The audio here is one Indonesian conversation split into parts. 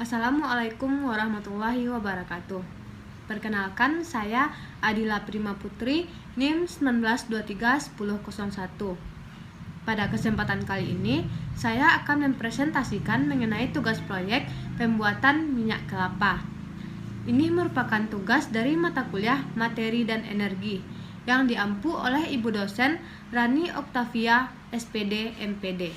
Assalamualaikum warahmatullahi wabarakatuh. Perkenalkan, saya Adila Prima Putri, NIM 19231001. Pada kesempatan kali ini, saya akan mempresentasikan mengenai tugas proyek pembuatan minyak kelapa. Ini merupakan tugas dari mata kuliah Materi dan Energi yang diampu oleh Ibu dosen Rani Oktavia, SPD, MPD.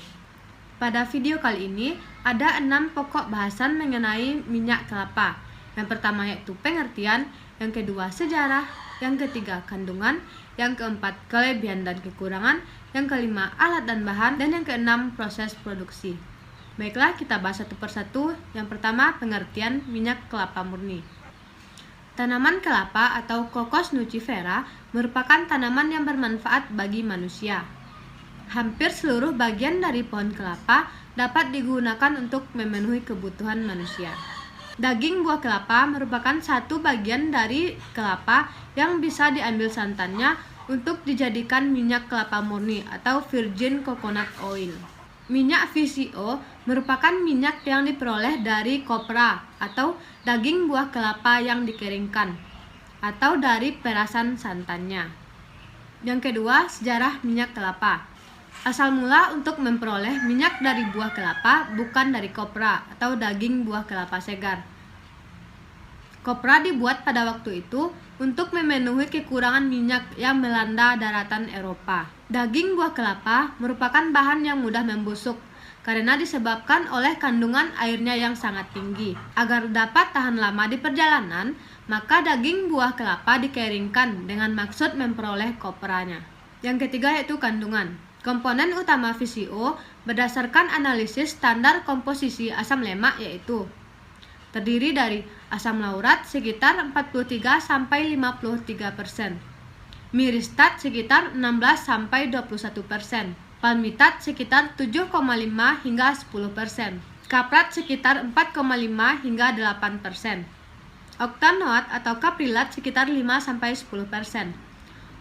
Pada video kali ini, ada 6 pokok bahasan mengenai minyak kelapa. Yang pertama yaitu pengertian, yang kedua sejarah, yang ketiga kandungan, yang keempat kelebihan dan kekurangan, yang kelima alat dan bahan, dan yang keenam proses produksi. Baiklah, kita bahas satu persatu. Yang pertama, pengertian minyak kelapa murni. Tanaman kelapa atau Cocos nucifera merupakan tanaman yang bermanfaat bagi manusia. Hampir seluruh bagian dari pohon kelapa dapat digunakan untuk memenuhi kebutuhan manusia. Daging buah kelapa merupakan satu bagian dari kelapa yang bisa diambil santannya untuk dijadikan minyak kelapa murni atau virgin coconut oil. Minyak VCO merupakan minyak yang diperoleh dari kopra atau daging buah kelapa yang dikeringkan atau dari perasan santannya. Yang kedua, sejarah minyak kelapa. Asal mula untuk memperoleh minyak dari buah kelapa bukan dari kopra atau daging buah kelapa segar. Kopra dibuat pada waktu itu untuk memenuhi kekurangan minyak yang melanda daratan Eropa. Daging buah kelapa merupakan bahan yang mudah membusuk karena disebabkan oleh kandungan airnya yang sangat tinggi. Agar dapat tahan lama di perjalanan, maka daging buah kelapa dikeringkan dengan maksud memperoleh kopranya. Yang ketiga yaitu kandungan. Komponen utama VCO berdasarkan analisis standar komposisi asam lemak yaitu terdiri dari asam laurat sekitar 43-53%, miristat sekitar 16-21%, palmitat sekitar 7,5 hingga 10%, kaprat sekitar 4,5 hingga 8%, oktanoat atau kaprilat sekitar 5-10%.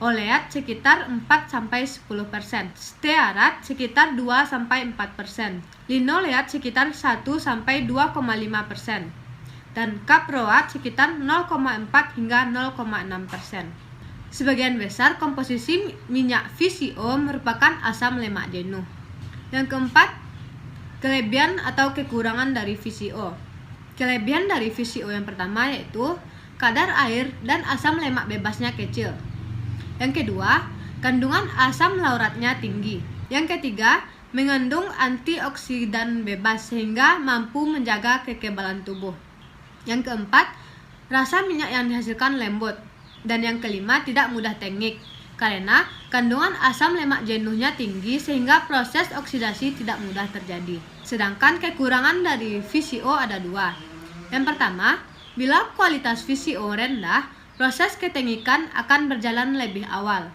Oleat sekitar 4-10%, stearat sekitar 2-4%, linoleat sekitar 1-2,5%, dan kaproat sekitar 0,4 hingga 0,6%. Sebagian besar komposisi minyak VCO merupakan asam lemak jenuh. Yang keempat, kelebihan atau kekurangan dari VCO. Kelebihan dari VCO yang pertama yaitu kadar air dan asam lemak bebasnya kecil. Yang kedua, kandungan asam lauratnya tinggi. Yang ketiga, mengandung antioksidan bebas sehingga mampu menjaga kekebalan tubuh. Yang keempat, rasa minyak yang dihasilkan lembut. Dan yang kelima, tidak mudah tengik karena kandungan asam lemak jenuhnya tinggi sehingga proses oksidasi tidak mudah terjadi. Sedangkan kekurangan dari VCO ada dua. Yang pertama, bila kualitas VCO rendah, proses ketengikan akan berjalan lebih awal.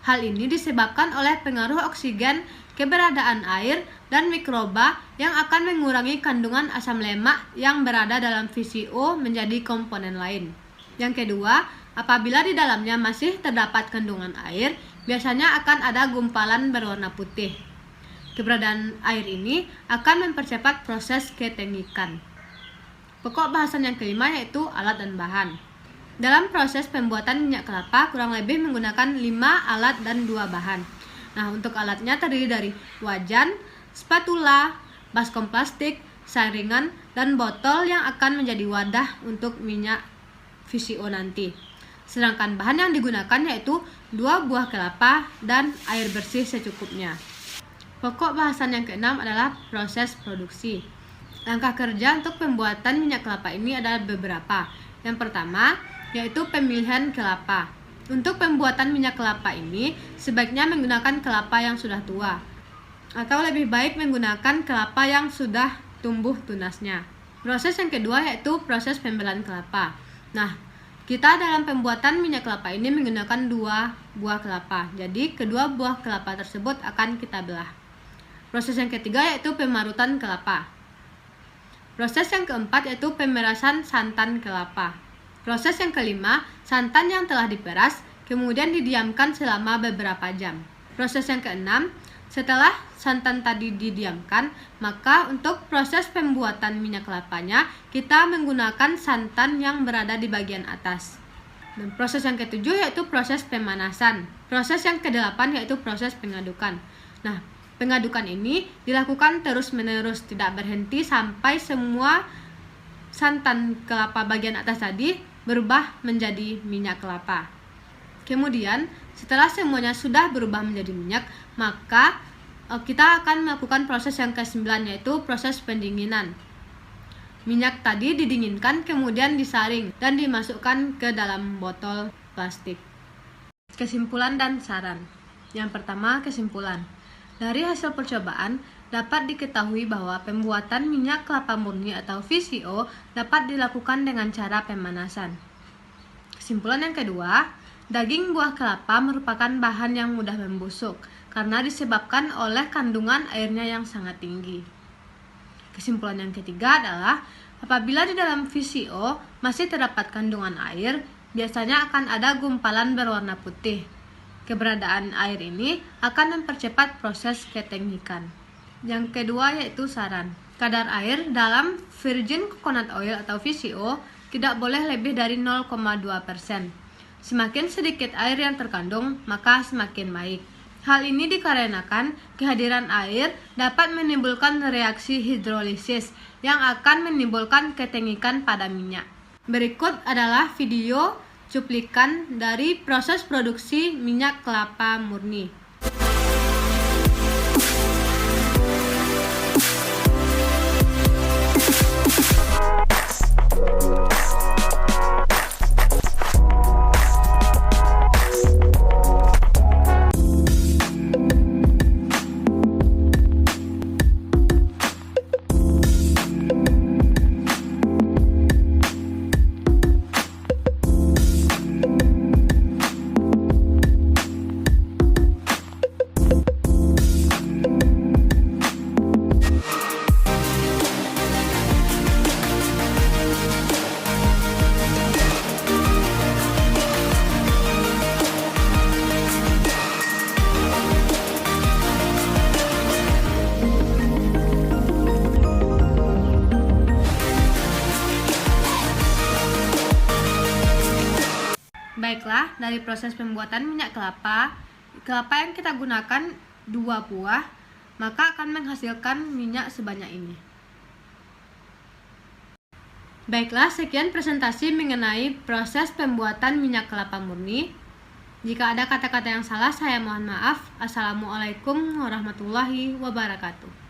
Hal ini disebabkan oleh pengaruh oksigen, keberadaan air, dan mikroba yang akan mengurangi kandungan asam lemak yang berada dalam VCO menjadi komponen lain. Yang kedua, apabila di dalamnya masih terdapat kandungan air, biasanya akan ada gumpalan berwarna putih. Keberadaan air ini akan mempercepat proses ketengikan. Pokok bahasan yang kelima yaitu alat dan bahan. Dalam proses pembuatan minyak kelapa kurang lebih menggunakan 5 alat dan 2 bahan. Nah, untuk alatnya terdiri dari wajan, spatula, baskom plastik, saringan, dan botol yang akan menjadi wadah untuk minyak VCO nanti. Sedangkan bahan yang digunakan yaitu 2 buah kelapa dan air bersih secukupnya. Pokok bahasan yang keenam adalah proses produksi. Langkah kerja untuk pembuatan minyak kelapa ini adalah beberapa. Yang pertama, yaitu pemilihan kelapa. Untuk pembuatan minyak kelapa ini, sebaiknya menggunakan kelapa yang sudah tua, atau lebih baik menggunakan kelapa yang sudah tumbuh tunasnya. Proses yang kedua yaitu proses pembelahan kelapa. Nah, kita dalam pembuatan minyak kelapa ini menggunakan 2 buah kelapa. Jadi, kedua buah kelapa tersebut akan kita belah. Proses yang ketiga yaitu pemarutan kelapa. Proses yang keempat yaitu pemerasan santan kelapa. Proses yang kelima, santan yang telah diperas kemudian didiamkan selama beberapa jam. Proses yang keenam, Setelah santan tadi didiamkan, maka untuk proses pembuatan minyak kelapanya, kita menggunakan santan yang berada di bagian atas. Dan proses yang ketujuh yaitu proses pemanasan. Proses yang kedelapan yaitu proses pengadukan. Nah, pengadukan ini dilakukan terus-menerus, tidak berhenti sampai semua santan kelapa bagian atas tadi berubah menjadi minyak kelapa. Kemudian, setelah semuanya sudah berubah menjadi minyak, maka kita akan melakukan proses yang ke-9 yaitu proses pendinginan. Minyak tadi didinginkan kemudian disaring dan dimasukkan ke dalam botol plastik. Kesimpulan dan saran. Yang pertama, kesimpulan. Dari hasil percobaan, dapat diketahui bahwa pembuatan minyak kelapa murni atau VCO dapat dilakukan dengan cara pemanasan. Kesimpulan yang kedua, daging buah kelapa merupakan bahan yang mudah membusuk karena disebabkan oleh kandungan airnya yang sangat tinggi. Kesimpulan yang ketiga adalah apabila di dalam VCO masih terdapat kandungan air, biasanya akan ada gumpalan berwarna putih. Keberadaan air ini akan mempercepat proses ketengikan. Yang kedua yaitu saran. Kadar air dalam virgin coconut oil atau VCO tidak boleh lebih dari 0,2%. Semakin sedikit air yang terkandung, maka semakin baik. Hal ini dikarenakan kehadiran air dapat menimbulkan reaksi hidrolisis yang akan menimbulkan ketengikan pada minyak. Berikut adalah video cuplikan dari proses produksi minyak kelapa murni. Baiklah, dari proses pembuatan minyak kelapa yang kita gunakan 2 buah, maka akan menghasilkan minyak sebanyak ini. Baiklah, sekian presentasi mengenai proses pembuatan minyak kelapa murni. Jika ada kata-kata yang salah, saya mohon maaf. Assalamualaikum warahmatullahi wabarakatuh.